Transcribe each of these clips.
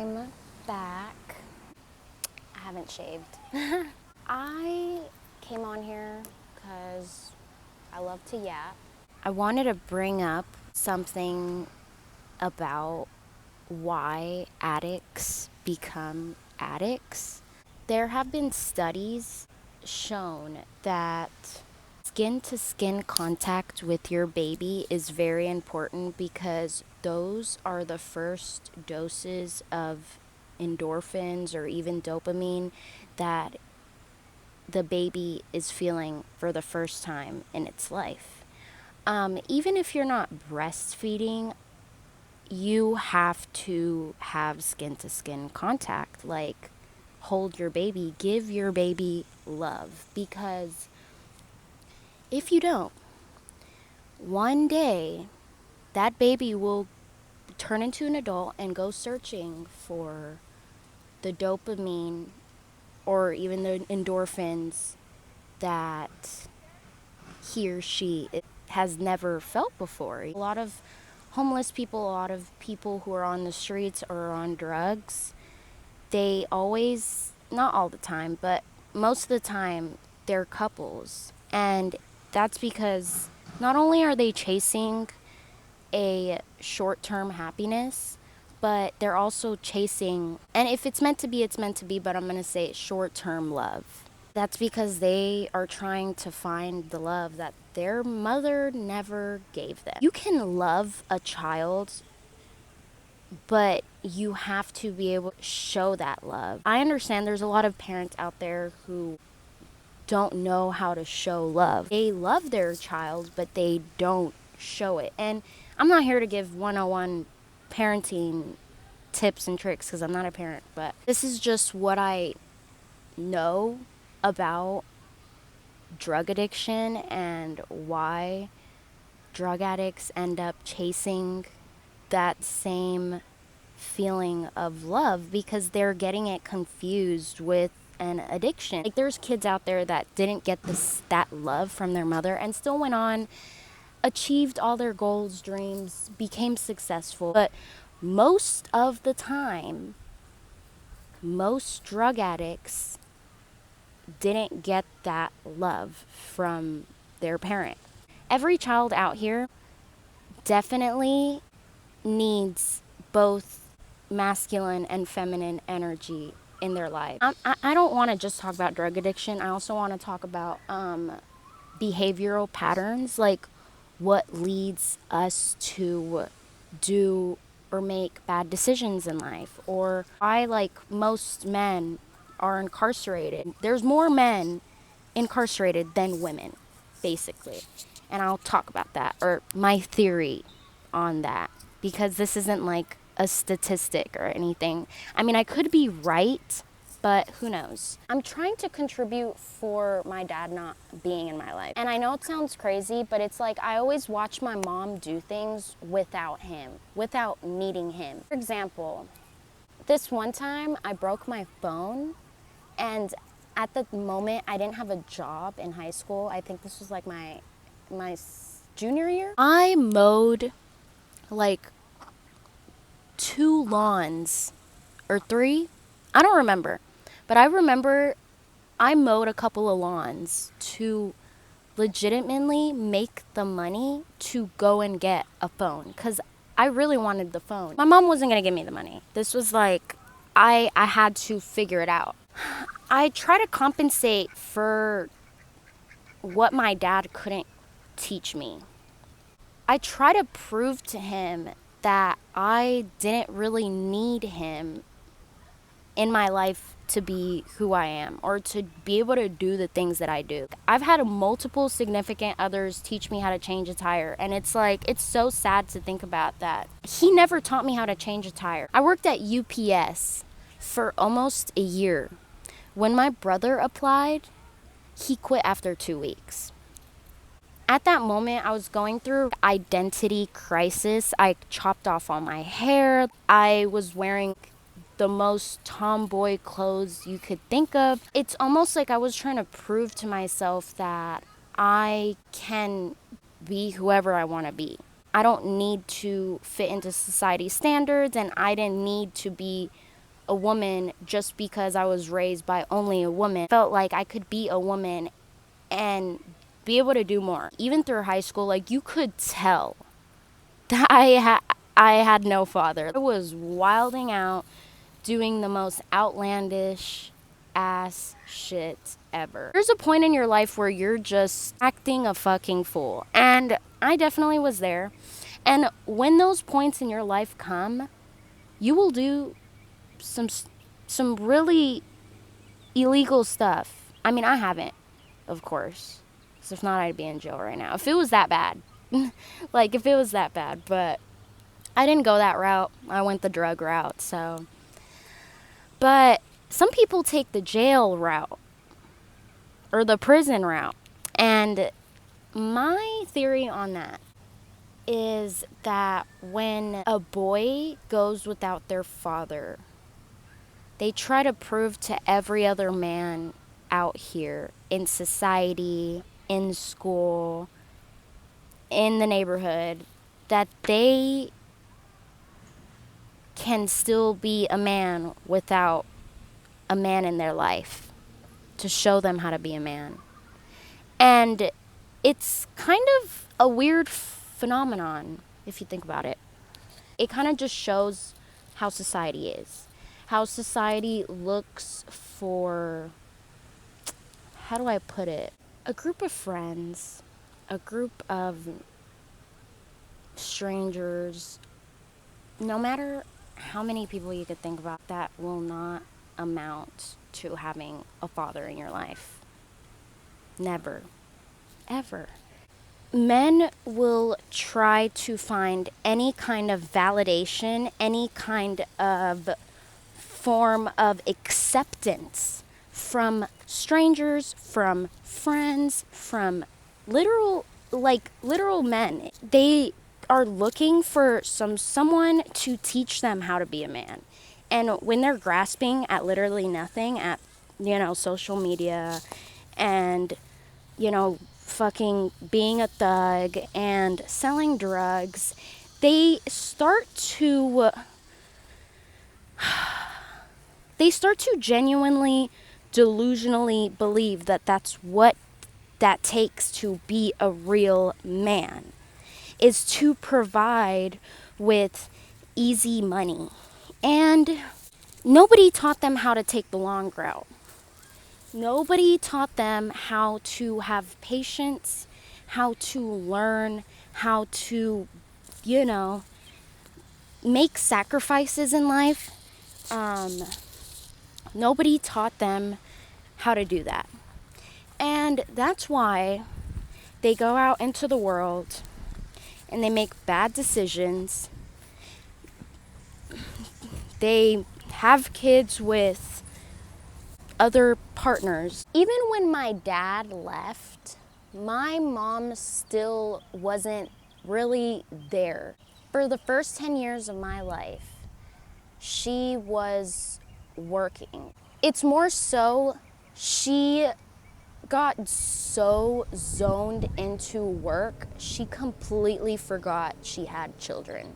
I'm back. I haven't shaved. I came on here because I love to yap. I wanted to bring up something about why addicts become addicts. There have been studies shown that skin to skin contact with your baby is very important because those are the first doses of endorphins or even dopamine that the baby is feeling for the first time in its life. Even if you're not breastfeeding, you have to have skin to skin contact, like hold your baby, give your baby love, because if you don't, one day that baby will turn into an adult and go searching for the dopamine or even the endorphins that he or she has never felt before. A lot of homeless people, a lot of people who are on the streets or on drugs, they always, not all the time, but most of the time, they're couples. And that's because not only are they chasing a short-term happiness, but they're also chasing, and if it's meant to be, it's meant to be, but I'm going to say short-term love. That's because they are trying to find the love that their mother never gave them. You can love a child, but you have to be able to show that love. I understand there's a lot of parents out there who don't know how to show love. They love their child, but they don't show it. And I'm not here to give 101 parenting tips and tricks because I'm not a parent, but this is just what I know about drug addiction and why drug addicts end up chasing that same feeling of love because they're getting it confused with an addiction. Like there's kids out there that didn't get that love from their mother and still went on, achieved all their goals, dreams, became successful. But most of the time, most drug addicts didn't get that love from their parent. Every child out here definitely needs both masculine and feminine energy in their life. I don't want to just talk about drug addiction. I also want to talk about behavioral patterns, like what leads us to do or make bad decisions in life, or why, like, most men are incarcerated. There's more men incarcerated than women, basically. And I'll talk about that, or my theory on that, because this isn't like a statistic or anything. I mean, I could be right, but who knows? I'm trying to contribute for my dad not being in my life. And I know it sounds crazy, but it's like I always watch my mom do things without him, without needing him. For example, this one time I broke my phone, and at the moment I didn't have a job in high school. I think this was like my junior year. I mowed like 2 lawns or 3. I don't remember. But I remember I mowed a couple of lawns to legitimately make the money to go and get a phone because I really wanted the phone. My mom wasn't going to give me the money. This was like, I had to figure it out. I try to compensate for what my dad couldn't teach me. I try to prove to him that I didn't really need him in my life to be who I am or to be able to do the things that I do. I've had multiple significant others teach me how to change a tire, and it's like, it's so sad to think about that. He never taught me how to change a tire. I worked at UPS for almost a year. When my brother applied, he quit after 2 weeks. At that moment, I was going through identity crisis. I chopped off all my hair. I was wearing the most tomboy clothes you could think of. It's almost like I was trying to prove to myself that I can be whoever I want to be. I don't need to fit into society's standards, and I didn't need to be a woman just because I was raised by only a woman. Felt like I could be a woman and be able to do more. Even through high school, like, you could tell that I had no father. I was wilding out, doing the most outlandish ass shit ever. There's a point in your life where you're just acting a fucking fool. And I definitely was there. And when those points in your life come, you will do some really illegal stuff. I mean, I haven't, of course. Because if not, I'd be in jail right now. If it was that bad. Like, if it was that bad. But I didn't go that route. I went the drug route, so. But some people take the jail route. Or the prison route. And my theory on that is that when a boy goes without their father, they try to prove to every other man out here in society, in school, in the neighborhood, that they can still be a man without a man in their life, to show them how to be a man. And it's kind of a weird phenomenon, if you think about it. It kind of just shows how society is. How society looks for, how do I put it? A group of friends, a group of strangers, no matter how many people you could think about, that will not amount to having a father in your life. Never. Ever. Men will try to find any kind of validation, any kind of form of acceptance from strangers, from friends, from literal men. They are looking for someone to teach them how to be a man. And when they're grasping at literally nothing, at, social media and, fucking being a thug and selling drugs, they start to genuinely, delusionally believe that that's what that takes to be a real man, is to provide with easy money. And nobody taught them how to take the long route. Nobody taught them how to have patience, how to learn, how to, make sacrifices in life. Nobody taught them how to do that. And that's why they go out into the world and they make bad decisions. They have kids with other partners. Even when my dad left, my mom still wasn't really there. For the first 10 years of my life, she was working. It's more so she got so zoned into work, she completely forgot she had children.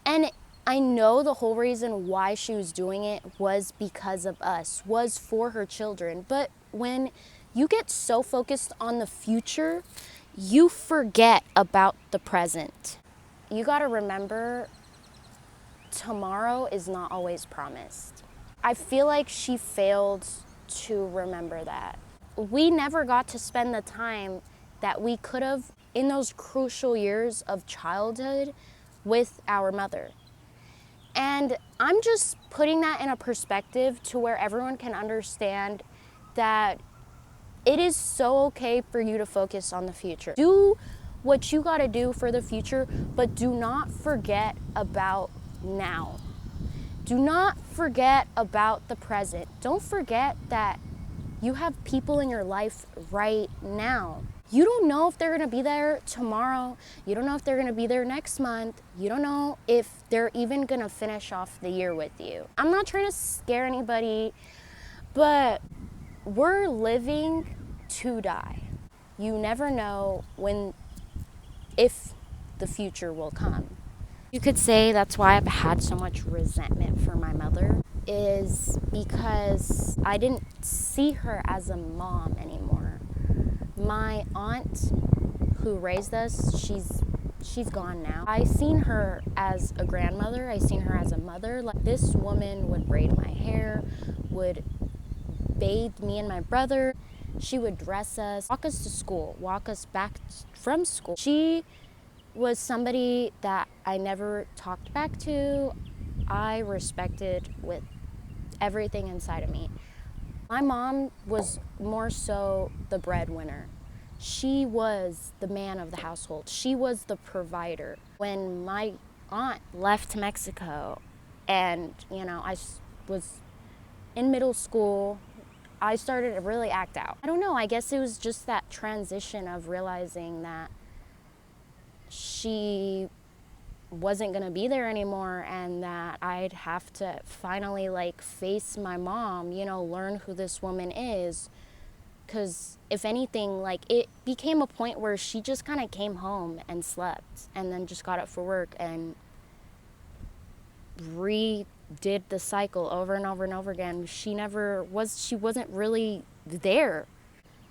And I know the whole reason why she was doing it was because of us, was for her children. But when you get so focused on the future, you forget about the present. You gotta remember, tomorrow is not always promised. I feel like she failed to remember that. We never got to spend the time that we could have in those crucial years of childhood with our mother. And I'm just putting that in a perspective to where everyone can understand that it is so okay for you to focus on the future. Do what you gotta do for the future, but do not forget about now. Do not forget about the present. Don't forget that you have people in your life right now. You don't know if they're gonna be there tomorrow. You don't know if they're gonna be there next month. You don't know if they're even gonna finish off the year with you. I'm not trying to scare anybody, but we're living to die. You never know if the future will come. You could say that's why I've had so much resentment for my mother. is because I didn't see her as a mom anymore. My aunt who raised us, she's gone now. I seen her as a grandmother. I seen her as a mother. Like, this woman would braid my hair, would bathe me and my brother. She would dress us, walk us to school, walk us back from school. She was somebody that I never talked back to. I respected with everything inside of me. My mom was more so the breadwinner. She was the man of the household. She was the provider. When my aunt left Mexico and, I was in middle school, I started to really act out. I don't know, I guess it was just that transition of realizing that she wasn't gonna be there anymore and that I'd have to finally face my mom, learn who this woman is. Because if anything, it became a point where she just kind of came home and slept and then just got up for work and redid the cycle over and over and over again. She wasn't really there.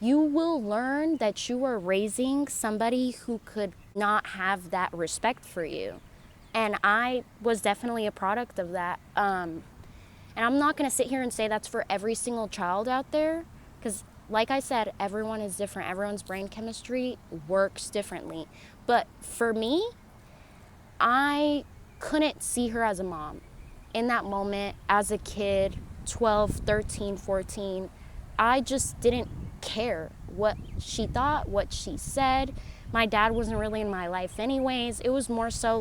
You will learn that you are raising somebody who could not have that respect for you. And I was definitely a product of that. And I'm not going to sit here and say that's for every single child out there, because like I said, everyone is different. Everyone's brain chemistry works differently. But for me, I couldn't see her as a mom. In that moment, as a kid, 12, 13, 14, I just didn't care what she thought, what she said. My dad wasn't really in my life anyways. It was more so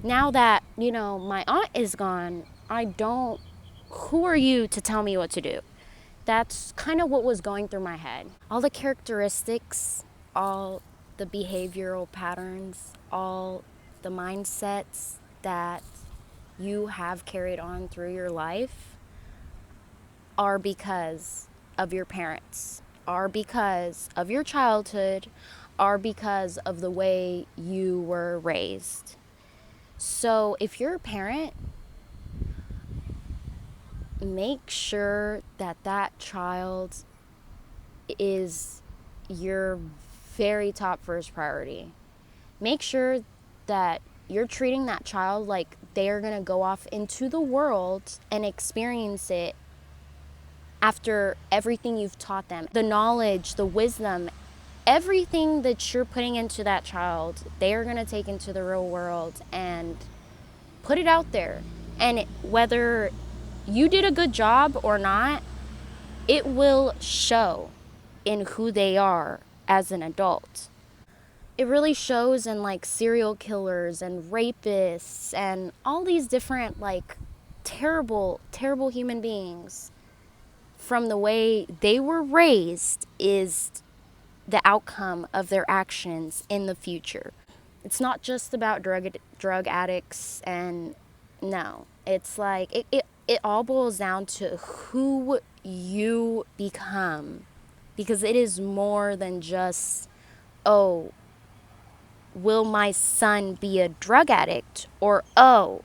now that, my aunt is gone, who are you to tell me what to do? That's kind of what was going through my head. All the characteristics, all the behavioral patterns, all the mindsets that you have carried on through your life are because of your parents, are because of your childhood, are because of the way you were raised. So if you're a parent, make sure that child is your very top first priority. Make sure that you're treating that child like they are going to go off into the world and experience it after everything you've taught them. The knowledge, the wisdom, everything that you're putting into that child, they are going to take into the real world and put it out there. And whether you did a good job or not, it will show in who they are as an adult. It really shows in serial killers and rapists and all these different terrible, terrible human beings. From the way they were raised is the outcome of their actions in the future. It's not just about drug addicts, and no, it's it all boils down to who you become, because it is more than just, oh, will my son be a drug addict? Or, oh,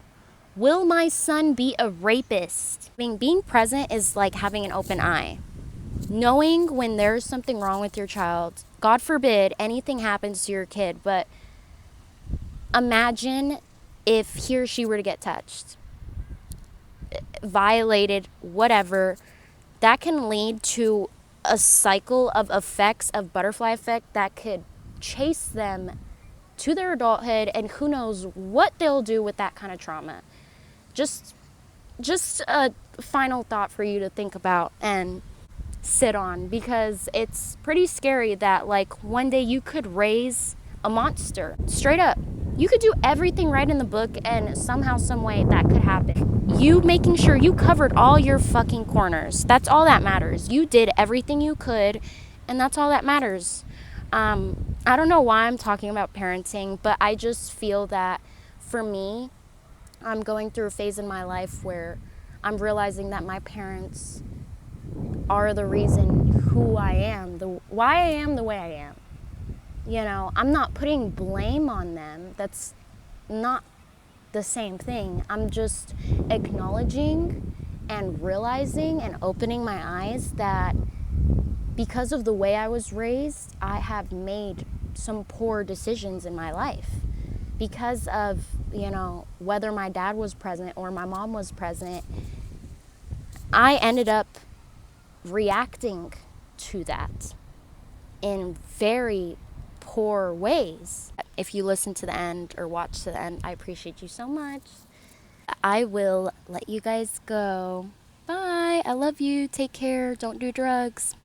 will my son be a rapist? Being present is like having an open eye. Knowing when there's something wrong with your child, God forbid anything happens to your kid, but imagine if he or she were to get touched, violated, whatever, that can lead to a cycle of effects of butterfly effect that could chase them to their adulthood, and who knows what they'll do with that kind of trauma. Just a final thought for you to think about and sit on, because it's pretty scary that one day you could raise a monster. Straight up. You could do everything right in the book and somehow, some way that could happen. You making sure you covered all your fucking corners. That's all that matters. You did everything you could, and that's all that matters. I don't know why I'm talking about parenting, but I just feel that for me, I'm going through a phase in my life where I'm realizing that my parents are the reason who I am, why I am the way I am. I'm not putting blame on them. That's not the same thing. I'm just acknowledging and realizing and opening my eyes that because of the way I was raised, I have made some poor decisions in my life. Because of, whether my dad was present or my mom was present, I ended up reacting to that in very poor ways. If you listen to the end or watch to the end, I appreciate you so much. I will let you guys go. Bye. I love you. Take care. Don't do drugs.